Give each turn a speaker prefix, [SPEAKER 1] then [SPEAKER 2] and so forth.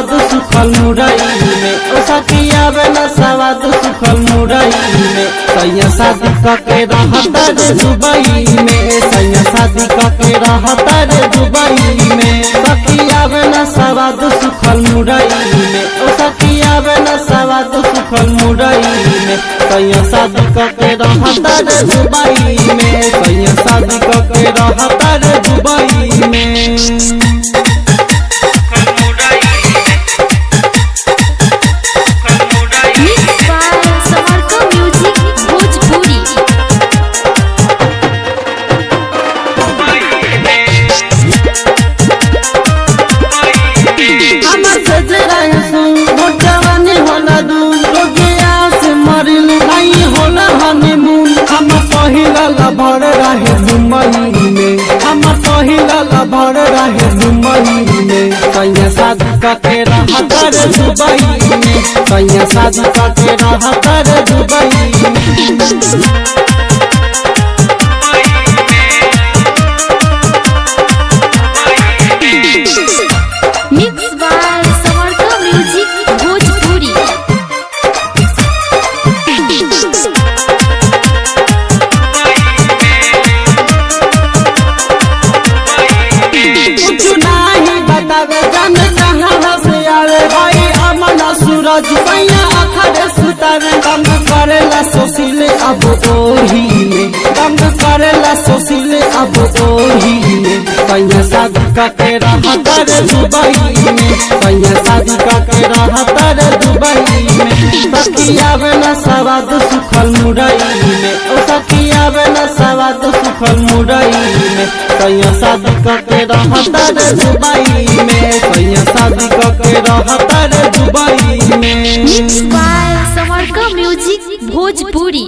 [SPEAKER 1] सवाद सुखल मुरई में, ओ सखिया बना सवाद सुखल मुरई में। सैया शादी करके रहता रे दुबई में, सैया शादी करके रहता रे दुबई में। सखिया बना सवाद सुखल मुरई में, ओ सखिया बना सवाद सुखल मुरई में। सैया शादी करके रहता रे दुबई में, सैया शादी करके रहता रे दुबई में। भर रहे दुबई में, हम पहिला भर रहे दुबई में। सैया शादी करके रहता रे दुबई में, सैया शादी करके रहता रे दुबई में। सूरज सैया अखरे सुतारे दम करेला सोसिले अब ओही में, दम करेला सोसिले अब ओही में। सैया शादी करके रहता रे दुबई में, सैया शादी करके रहता रे दुबई में। सखिया बना सवाद सुखल मुरई में, ओ सखिया बना सवाद सुखल मुरई में। सैया शादी करके रहता रे दुबई में, सैया शादी करके रहता रे दुबई में।
[SPEAKER 2] मिक्स बाय समरका म्यूजिक भोजपुरी।